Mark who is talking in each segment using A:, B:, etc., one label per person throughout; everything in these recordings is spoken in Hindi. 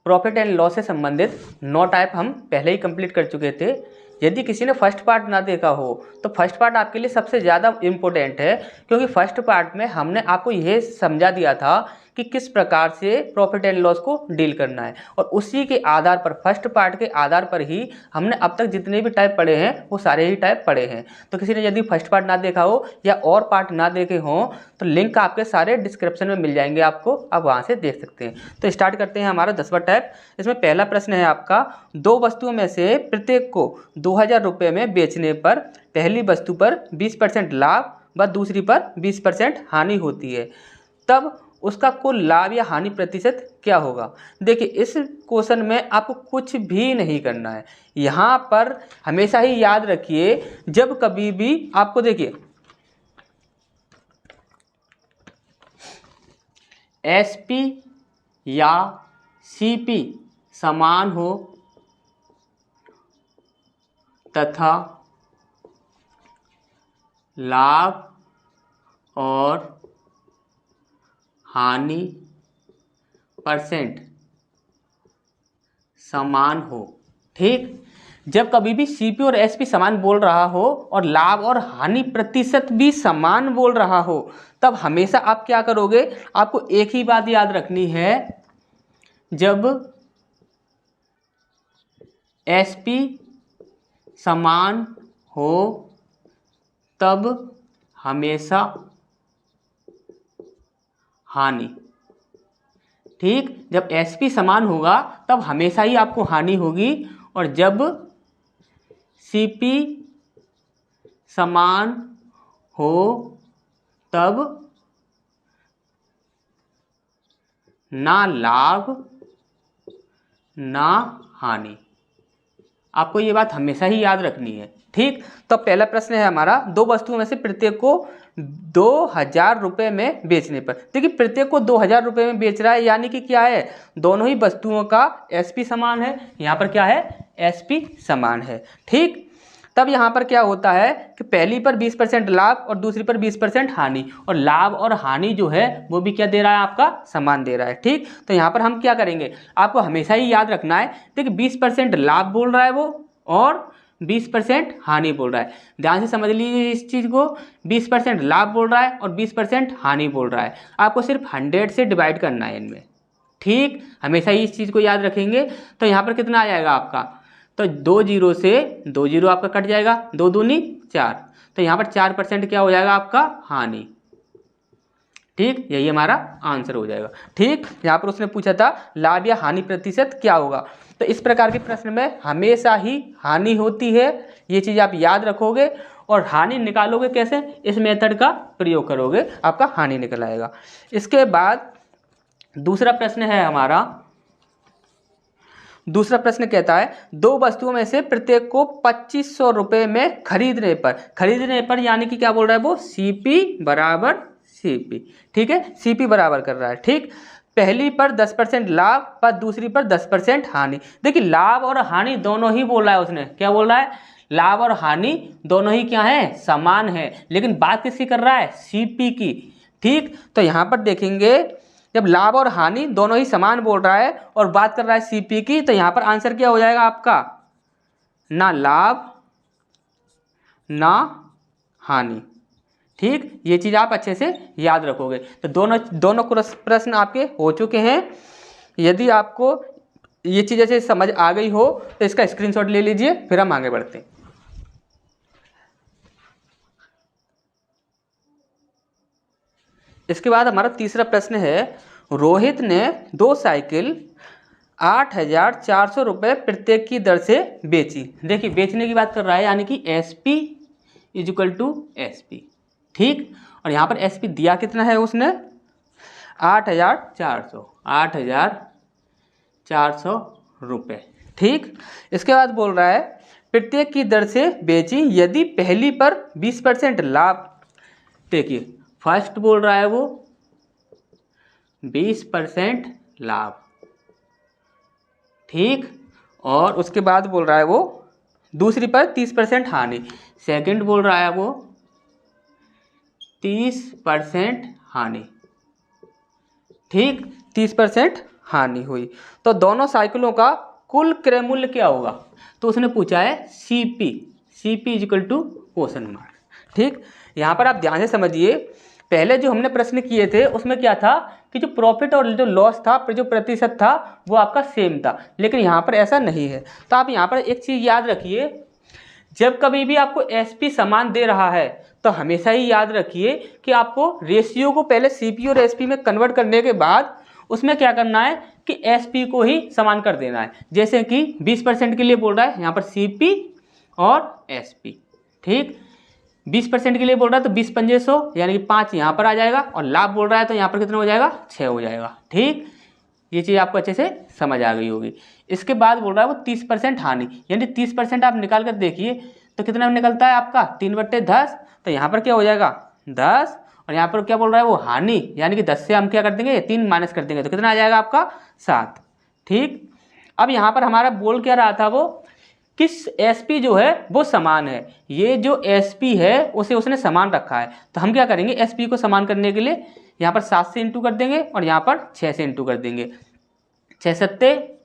A: प्रॉफिट एंड लॉस से संबंधित 9 टाइप हम पहले ही कंप्लीट कर चुके थे। यदि किसी ने फर्स्ट पार्ट ना देखा हो तो फर्स्ट पार्ट आपके लिए सबसे ज़्यादा इम्पोर्टेंट है, क्योंकि फर्स्ट पार्ट में हमने आपको यह समझा दिया था कि किस प्रकार से प्रॉफिट एंड लॉस को डील करना है, और उसी के आधार पर, फर्स्ट पार्ट के आधार पर ही हमने अब तक जितने भी टाइप पढ़े हैं वो सारे ही टाइप पढ़े हैं। तो किसी ने यदि फर्स्ट पार्ट ना देखा हो या और पार्ट ना देखे हों तो लिंक आपके सारे डिस्क्रिप्शन में मिल जाएंगे आपको, आप वहाँ से देख सकते हैं। तो स्टार्ट करते हैं हमारा 10वां टाइप। इसमें पहला प्रश्न है आपका, 2 वस्तुओं में से प्रत्येक को 2000 रुपये में बेचने पर पहली वस्तु पर 20% लाभ व दूसरी पर 20% हानि होती है, तब उसका कुल लाभ या हानि प्रतिशत क्या होगा। देखिए, इस क्वेश्चन में आपको कुछ भी नहीं करना है। यहाँ पर हमेशा ही याद रखिए, जब कभी भी आपको देखिए एसपी या सीपी समान हो तथा लाभ और हानि परसेंट समान हो, ठीक। जब कभी भी सीपी और एसपी समान बोल रहा हो और लाभ और हानि प्रतिशत भी समान बोल रहा हो, तब हमेशा आप क्या करोगे, आपको एक ही बात याद रखनी है, जब एसपी समान हो तब हमेशा हानि, ठीक। जब एसपी समान होगा तब हमेशा ही आपको हानि होगी, और जब सीपी समान हो तब ना लाभ ना हानि। आपको ये बात हमेशा ही याद रखनी है, ठीक। तो पहला प्रश्न है हमारा, 2 वस्तुओं में से प्रत्येक को 2000 रुपये में बेचने पर। देखिए, प्रत्येक को 2000 रुपये में बेच रहा है, यानी कि क्या है, दोनों ही वस्तुओं का एसपी समान है। यहाँ पर क्या है, एसपी समान है, ठीक। तब यहाँ पर क्या होता है कि पहली पर 20% लाभ और दूसरी पर 20% हानि, और लाभ और हानि जो है वो भी क्या दे रहा है, आपका समान दे रहा है, ठीक। तो यहाँ पर हम क्या करेंगे, आपको हमेशा ही याद रखना है, देखिए 20% लाभ बोल रहा है वो और 20% हानि बोल रहा है। ध्यान से समझ लीजिए इस चीज़ को, 20% लाभ बोल रहा है और 20% हानि बोल रहा है। आपको सिर्फ 100 से डिवाइड करना है इनमें, ठीक। हमेशा ही इस चीज़ को याद रखेंगे। तो यहाँ पर कितना आ जाएगा आपका, तो 2 जीरो से 2 जीरो आपका कट जाएगा, 2 दूनी 4, तो यहाँ पर 4% क्या हो जाएगा आपका, हानि, ठीक। यही हमारा आंसर हो जाएगा, ठीक। यहाँ पर उसने पूछा था लाभ या हानि प्रतिशत क्या होगा, तो इस प्रकार के प्रश्न में हमेशा ही हानि होती है, ये चीज़ आप याद रखोगे। और हानि निकालोगे कैसे, इस मेथड का प्रयोग करोगे, आपका हानि निकल आएगा। इसके बाद दूसरा प्रश्न है हमारा, दूसरा प्रश्न कहता है, 2 वस्तुओं में से प्रत्येक को 2500 रुपये में खरीदने पर यानी कि क्या बोल रहा है वो, सीपी बराबर सीपी, ठीक है, सीपी बराबर कर रहा है, ठीक। पहली पर 10% लाभ पर दूसरी पर 10% हानि। देखिए, लाभ और हानि दोनों ही बोल रहा है उसने, क्या बोल रहा है, लाभ और हानि दोनों ही क्या है, समान है, लेकिन बात किसकी कर रहा है, सीपी की, ठीक। तो यहाँ पर देखेंगे, जब लाभ और हानि दोनों ही समान बोल रहा है और बात कर रहा है सीपी की, तो यहाँ पर आंसर क्या हो जाएगा आपका, ना लाभ ना हानि, ठीक। ये चीज़ आप अच्छे से याद रखोगे। तो दोनों प्रश्न आपके हो चुके हैं। यदि आपको ये चीज़ ऐसे समझ आ गई हो तो इसका स्क्रीनशॉट ले लीजिए, फिर हम आगे बढ़ते हैं। इसके बाद हमारा तीसरा प्रश्न है, रोहित ने 2 साइकिल 8400 रुपये प्रत्येक की दर से बेची। देखिए, बेचने की बात कर रहा है, यानी कि एसपी इक्वल टू एसपी, ठीक। और यहाँ पर एसपी दिया कितना है उसने, 8400 रुपये, ठीक। इसके बाद बोल रहा है प्रत्येक की दर से बेची यदि पहली पर 20% लाभ। देखिए, फर्स्ट बोल रहा है वो 20% लाभ, ठीक। और उसके बाद बोल रहा है वो दूसरी पर 30% हानि। सेकंड बोल रहा है वो 30% हानि, ठीक, 30% हानि हुई। तो दोनों साइकिलों का कुल क्रय मूल्य क्या होगा? तो उसने पूछा है CP is equal to question mark. ठीक, यहाँ पर आप ध्यान से समझिए, पहले जो हमने प्रश्न किए थे उसमें क्या था कि जो प्रॉफिट और जो लॉस था, जो प्रतिशत था वो आपका सेम था, लेकिन यहाँ पर ऐसा नहीं है। तो आप यहाँ पर एक चीज़ याद रखिए, जब कभी भी आपको SP समान दे रहा है तो हमेशा ही याद रखिए कि आपको रेशियो को पहले CP और SP में कन्वर्ट करने के बाद उसमें क्या करना है कि SP को ही समान कर देना है। जैसे कि 20% के लिए बोल रहा है यहाँ पर CP और SP। ठीक, 20% के लिए बोल रहा है तो 20 पंजे 100 यानी कि 5 यहाँ पर आ जाएगा, और लाभ बोल रहा है तो यहाँ पर कितना हो जाएगा? 6 हो जाएगा। ठीक, ये चीज़ आपको अच्छे से समझ आ गई होगी। इसके बाद बोल रहा है वो 30% हानि, यानी 30% आप निकाल कर देखिए तो कितना निकलता है आपका? 3/10। तो यहाँ पर क्या हो जाएगा? 10, और यहाँ पर क्या बोल रहा है वो हानि, यानी कि 10 से हम क्या कर देंगे? 3 माइनस कर देंगे तो कितना आ जाएगा आपका? 7। ठीक, अब यहाँ पर हमारा बोल क्या रहा था वो कि SP जो है वो समान है, ये जो SP है उसे उसने समान रखा है। तो हम क्या करेंगे? SP को समान करने के लिए यहाँ पर 7 से इंटू कर देंगे और यहाँ पर 6 से इंटू कर देंगे। 6 सत्ते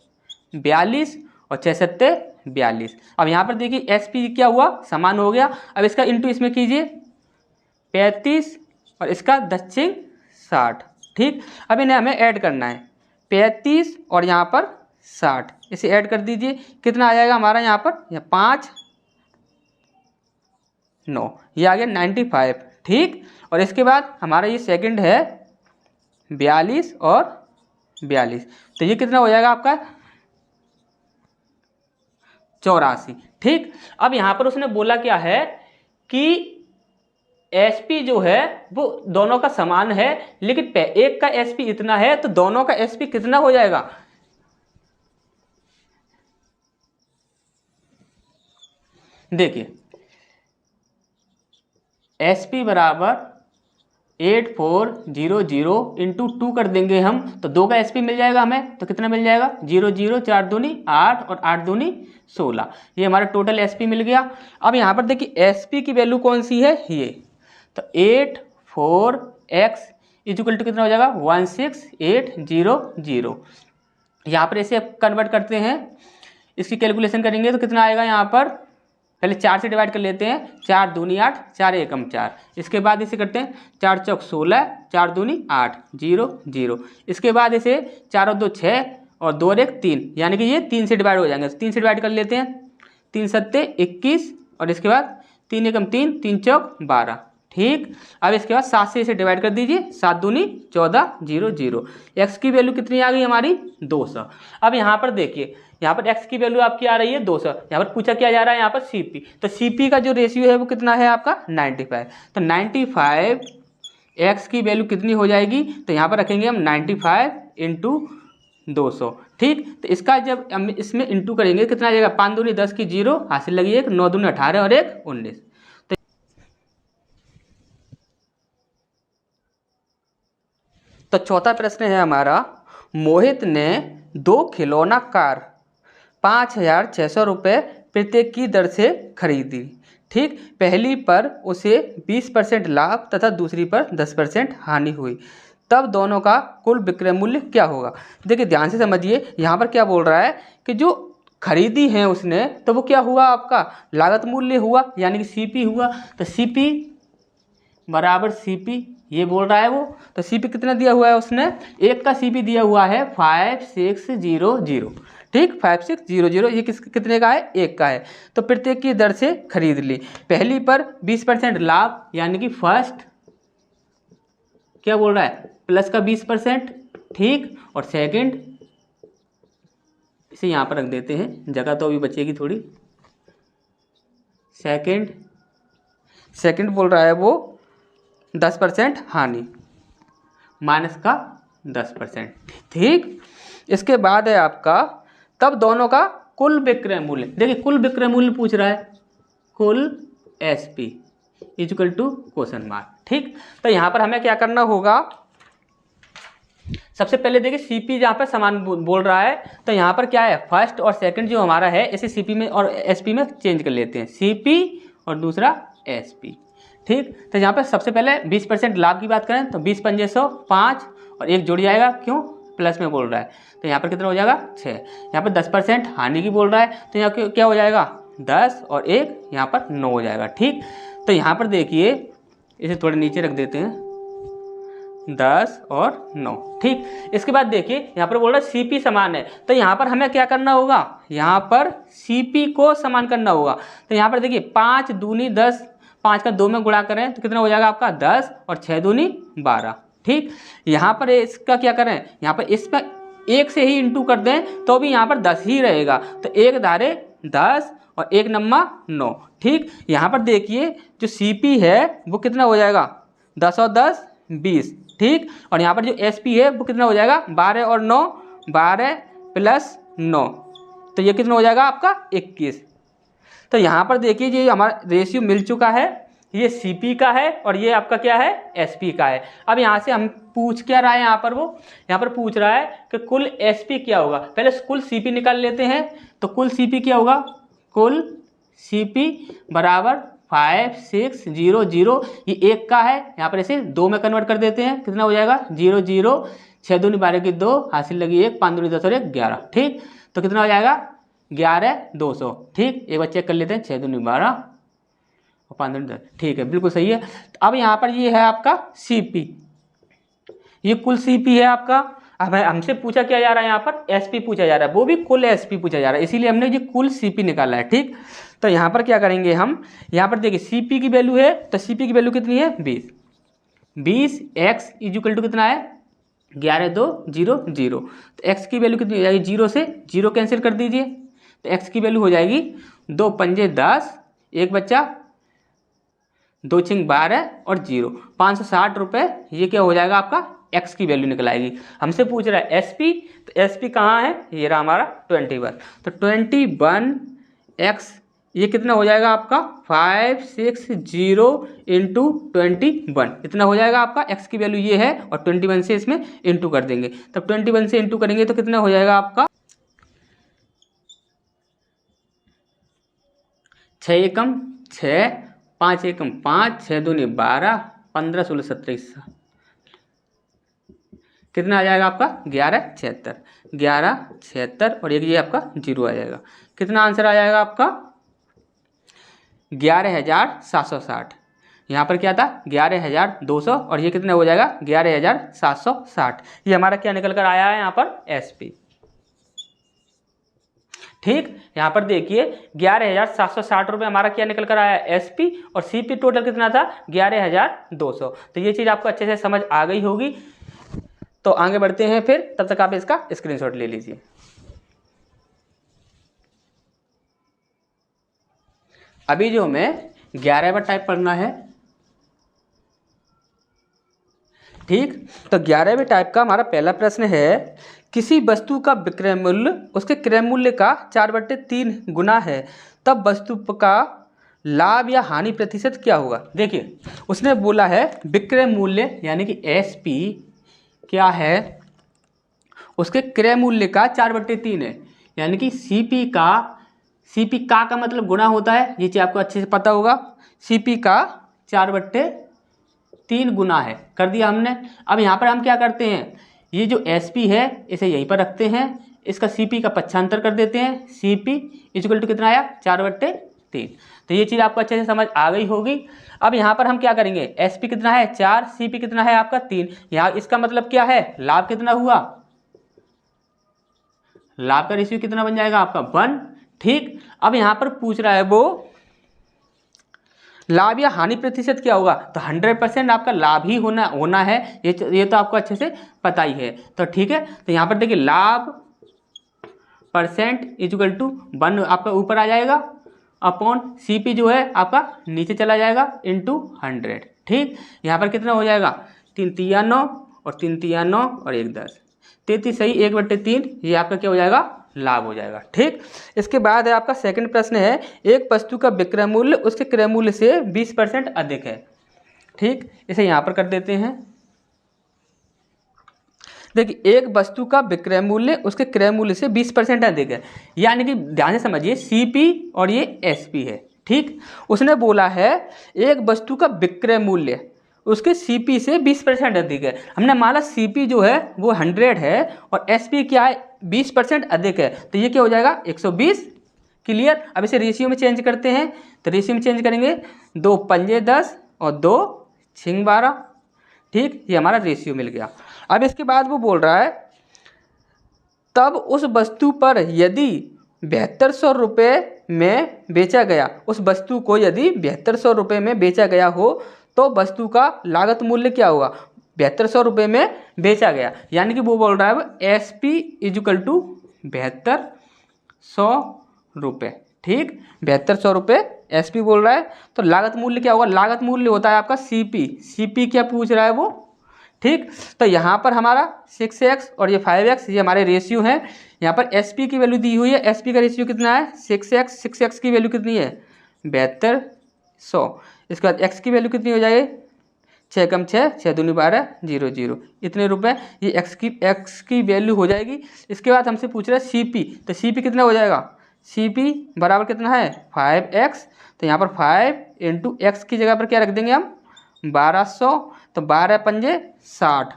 A: 42 और 6 सत्ते 42। अब यहाँ पर देखिए SP क्या हुआ? समान हो गया। अब इसका इंटू इसमें कीजिए 35 और इसका 10 60। ठीक, अब इन्हें हमें ऐड करना है, 35 और यहाँ पर 60, इसे ऐड कर दीजिए, कितना आ जाएगा हमारा? यहाँ पर 5 9, ये आ गया 95। ठीक, और इसके बाद हमारा ये सेकंड है 42 और 42, तो ये कितना हो जाएगा आपका? 84। ठीक, अब यहाँ पर उसने बोला क्या है कि SP जो है वो दोनों का समान है, लेकिन एक का SP इतना है तो दोनों का SP कितना हो जाएगा? देखिए SP बराबर 8400 इंटू 2 कर देंगे हम तो 2 का SP मिल जाएगा हमें, तो कितना मिल जाएगा? 0 0 4 दूनी 8 और 8 दूनी 16, ये हमारा टोटल SP मिल गया। अब यहाँ पर देखिए SP की वैल्यू कौन सी है? ये, तो 84x इक्वल टू कितना हो जाएगा? 16800। यहाँ पर इसे कन्वर्ट करते हैं, इसकी कैलकुलेशन करेंगे तो कितना आएगा? यहाँ पर पहले 4 से डिवाइड कर लेते हैं, 4 दूनी 8, 4 एकम 4, इसके बाद इसे करते हैं 4 चौक 16, 4 दूनी 8 0 0, इसके बाद इसे 4 और 2 6 और 2 और 1 3, यानी कि ये 3 से डिवाइड हो जाएंगे, 3 से डिवाइड कर लेते हैं, 3 सत्ते 21 और इसके बाद 3 एकम 3, 3 चौक 12। ठीक, अब इसके बाद 7 से इसे डिवाइड कर दीजिए, 7 दूनी 14 0 0, x की वैल्यू कितनी आ गई हमारी? 200। अब यहाँ पर देखिए, यहाँ पर x की वैल्यू आपकी आ रही है 200, यहाँ पर पूछा क्या जा रहा है? यहाँ पर CP, तो CP का जो रेशियो है वो कितना है आपका? 95। तो 95 x की वैल्यू कितनी हो जाएगी? तो यहाँ पर रखेंगे हम 95 इंटू 200। ठीक, तो इसका जब हम इसमें इंटू करेंगे कितना आ जाएगा? 5 दूनी 10 की 0 हासिल लगी 1, 9 दूनी 18 और 1 19। तो चौथा प्रश्न है हमारा, मोहित ने 2 खिलौना कार 5600 रुपये प्रत्येक की दर से खरीदी। ठीक, पहली पर उसे 20% लाभ तथा दूसरी पर 10% हानि हुई, तब दोनों का कुल विक्रय मूल्य क्या होगा? देखिए ध्यान से समझिए, यहाँ पर क्या बोल रहा है कि जो खरीदी है उसने तो वो क्या हुआ आपका? लागत मूल्य हुआ, यानी कि CP हुआ। तो CP बराबर CP ये बोल रहा है वो, तो CP कितना दिया हुआ है उसने? एक का CP दिया हुआ है 5600। ठीक, 5600, ये कितने का है? एक का है, तो प्रत्येक की दर से खरीद ली। पहली पर 20% लाभ, यानी कि फर्स्ट क्या बोल रहा है? प्लस का 20%। ठीक, और सेकंड इसे यहाँ पर रख देते हैं, जगह तो अभी बचेगी थोड़ी। सेकंड बोल रहा है वो 10% हानि, माइनस का 10%। ठीक, इसके बाद है आपका, तब दोनों का कुल विक्रय मूल्य। देखिए कुल विक्रय मूल्य पूछ रहा है, कुल SP equal to question mark. ठीक, तो यहाँ पर हमें क्या करना होगा? सबसे पहले देखिए CP जहाँ पर समान बोल रहा है तो यहाँ पर क्या है? फर्स्ट और सेकंड जो हमारा है इसे CP में और SP में चेंज कर लेते हैं, CP और दूसरा SP। ठीक, तो यहाँ पर सबसे पहले 20% लाभ की बात करें तो 20 पंजे 100 5 और एक जुड़ जाएगा, क्यों? प्लस में बोल रहा है, तो यहाँ पर कितना हो जाएगा 6। यहाँ पर 10% हानि की बोल रहा है, तो यहाँ क्या हो जाएगा 10 और 1 यहाँ पर 9 हो जाएगा। ठीक, तो यहाँ पर देखिए इसे थोड़े नीचे रख देते हैं, 10 और 9। ठीक, इसके बाद देखिए यहाँ पर बोल रहा है CP समान है, तो यहाँ पर हमें क्या करना होगा, यहाँ पर CP को समान करना होगा। तो यहाँ पर देखिए 5 दूनी 10, 5 का 2 में गुणा करें तो कितना हो जाएगा आपका 10 और 6 दूनी 12। ठीक, यहाँ पर इसका क्या करें, यहाँ पर इस पर 1 से ही इंटू कर दें तो भी यहाँ पर 10 ही रहेगा, तो 1 धारे 10 और 1 नम्मा 9। ठीक, यहाँ पर देखिए जो CP है वो कितना हो जाएगा 10 और 10 20। ठीक, और यहाँ पर जो SP है वो कितना हो जाएगा 12 और 9 12 प्लस 9, तो ये कितना हो जाएगा आपका 21। तो यहाँ पर देखिए ये हमारा रेशियो मिल चुका है, ये CP का है और ये आपका क्या है SP का है। अब यहाँ से हम पूछ क्या रहा है, यहाँ पर पूछ रहा है कि कुल SP क्या होगा। पहले कुल CP निकाल लेते हैं, तो कुल CP क्या होगा, कुल CP बराबर 5 6 0 0, ये 1 का है, यहाँ पर इसे 2 में कन्वर्ट कर देते हैं, कितना हो जाएगा 0 0, 6 दूनी 12 की 2, हासिल लगी 1, 5 दूनी 10 और 1 11। ठीक, तो कितना हो जाएगा 11 200। ठीक, एक बार चेक कर लेते हैं, 6 दूनी 12 और 5 दूनी 10। ठीक है, बिल्कुल सही है। अब यहाँ पर ये है आपका CP, ये कुल CP है आपका। अब हमसे पूछा क्या जा रहा है, यहाँ पर SP पूछा जा रहा है, वो भी कुल SP पूछा जा रहा है, इसीलिए हमने ये कुल CP निकाला है। ठीक, तो यहाँ पर क्या करेंगे हम, यहाँ पर देखिए CP की वैल्यू है, तो CP की वैल्यू कितनी है 20। 20 x इक्वल टू कितना है 11 2 0 0, तो x की वैल्यू कितनी हो जाएगी, 0 से 0 कैंसिल कर दीजिए, तो x की वैल्यू हो जाएगी 2 पंजे 10, 1 बच्चा 2 छिंग 12 और 0, 560 रुपये। ये क्या हो जाएगा आपका x की वैल्यू निकल आएगी। हमसे पूछ रहा है SP, तो SP कहाँ है, ये रहा हमारा 21, तो 21x ये कितना हो जाएगा आपका 560 इंटू 21, इतना हो जाएगा आपका। x की वैल्यू ये है और 21 से इसमें इंटू कर देंगे, तब 21 से इंटू करेंगे तो कितना हो जाएगा आपका 6 एकम 6, 5 एकम 5, 6 दूनी 12, 15 16 17, कितना आ जाएगा आपका 1176 और एक ये आपका 0 आ जाएगा। कितना आंसर आ जाएगा आपका 11760। यहाँ पर क्या था 11200 और ये कितना हो जाएगा 11760। ये हमारा क्या निकल कर आया है यहाँ पर SP। ठीक, यहाँ पर देखिए 11760 रुपये हमारा क्या निकल कर आया SP, और CP टोटल कितना था 11200। तो ये चीज़ आपको अच्छे से समझ आ गई होगी। तो आगे बढ़ते हैं फिर, तब तक आप इसका स्क्रीनशॉट ले लीजिए। अभी जो हमें 11वां टाइप पढ़ना है। ठीक, तो 11वें टाइप का हमारा पहला प्रश्न है, किसी वस्तु का विक्रय मूल्य उसके क्रय मूल्य का 4/3 गुना है, तब वस्तु का लाभ या हानि प्रतिशत क्या होगा। देखिए उसने बोला है विक्रय मूल्य यानी कि SP क्या है, उसके क्रय मूल्य का 4/3 है, यानी कि CP का मतलब गुना होता है, ये चीज़ आपको अच्छे से पता होगा। CP का 4/3 गुना है, कर दिया हमने। अब यहाँ पर हम क्या करते हैं, ये जो SP है इसे यहीं पर रखते हैं, इसका CP का पक्षांतर कर देते हैं, CP इक्वल टू कितना आया 4/3। तो ये चीज़ आपको अच्छे से समझ आ गई होगी। अब यहाँ पर हम क्या करेंगे, SP कितना है 4, CP कितना है आपका 3, यहाँ इसका मतलब क्या है लाभ कितना हुआ, लाभ का रेशियो कितना बन जाएगा आपका 1। ठीक, अब यहाँ पर पूछ रहा है वो लाभ या हानि प्रतिशत क्या होगा, तो 100% आपका लाभ ही होना है, ये तो आपको अच्छे से पता ही है। तो ठीक है, तो यहाँ पर देखिए लाभ % इक्वल टू 1 आपका ऊपर आ जाएगा, अपॉन CP जो है आपका नीचे चला जाएगा इंटू 100। ठीक, यहाँ पर कितना हो जाएगा 3 3 9 और 3 3 9 और 1 10, 33 सही 1/3, ये आपका क्या हो जाएगा लाभ हो जाएगा। ठीक, इसके बाद है आपका सेकंड प्रश्न है, एक वस्तु का विक्रय मूल्य उसके क्रय मूल्य से 20% अधिक है। ठीक, इसे यहाँ पर कर देते हैं। देखिए एक वस्तु का विक्रय मूल्य उसके क्रय मूल्य से 20% अधिक है, यानी कि ध्यान से समझिए CP और ये SP है। ठीक, उसने बोला है एक वस्तु का विक्रय मूल्य उसके CP से 20% अधिक है। हमने माना CP जो है वो 100 है और SP क्या है 20% अधिक है, तो ये क्या हो जाएगा 120। क्लियर। अब इसे रेशियो में चेंज करते हैं, तो रेशियो में चेंज करेंगे 2 पंजे 10 और 2 छिंग 12। ठीक, ये हमारा रेशियो मिल गया। अब इसके बाद वो बोल रहा है तब उस वस्तु पर यदि 7200 रुपये में बेचा गया, उस वस्तु को यदि 7200 रुपये में बेचा गया हो तो वस्तु का लागत मूल्य क्या होगा। 7200 रुपये में बेचा गया, यानी कि वो बोल रहा है SP इजुकल टू 7200 रुपये। ठीक, 7200 रुपये SP बोल रहा है, तो लागत मूल्य क्या होगा। लागत मूल्य होता है आपका CP क्या पूछ रहा है वो। ठीक, तो यहाँ पर हमारा 6x और ये 5x ये हमारे रेशियो हैं। यहाँ पर SP की वैल्यू दी हुई है, SP का रेशियो कितना है 6x की वैल्यू कितनी है 7200। इसके बाद x की वैल्यू कितनी हो जाएगी 6 कम 6 6 दूनी 12 0 0, इतने रुपए ये x की वैल्यू हो जाएगी। इसके बाद हमसे पूछ रहा है CP, तो CP कितना हो जाएगा, CP बराबर कितना है 5x, तो यहाँ पर 5 इंटू एक्स की जगह पर क्या रख देंगे हम 1200, तो 12 पंजे 60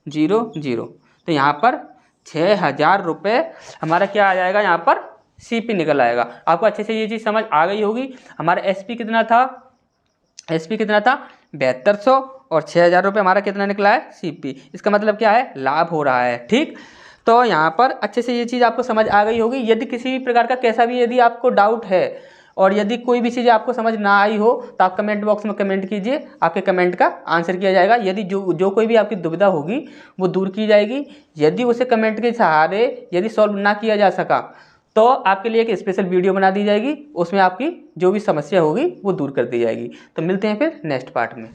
A: 0 0, तो यहाँ पर 6000 रुपये हमारा क्या आ जाएगा, यहाँ पर CP निकल आएगा। आपको अच्छे से ये चीज़ समझ आ गई होगी। हमारा SP कितना था 7200 और 6000 रुपये हमारा कितना निकला है CP। इसका मतलब क्या है लाभ हो रहा है। ठीक, तो यहाँ पर अच्छे से ये चीज़ आपको समझ आ गई होगी। यदि किसी भी प्रकार का कैसा भी यदि आपको डाउट है और यदि कोई भी चीज़ आपको समझ ना आई हो तो आप कमेंट बॉक्स में कमेंट कीजिए, आपके कमेंट का आंसर किया जाएगा। यदि जो कोई भी आपकी दुविधा होगी वो दूर की जाएगी। यदि उसे कमेंट के सहारे यदि सॉल्व ना किया जा सका तो आपके लिए एक स्पेशल वीडियो बना दी जाएगी, उसमें आपकी जो भी समस्या होगी वो दूर कर दी जाएगी। तो मिलते हैं फिर नेक्स्ट पार्ट में।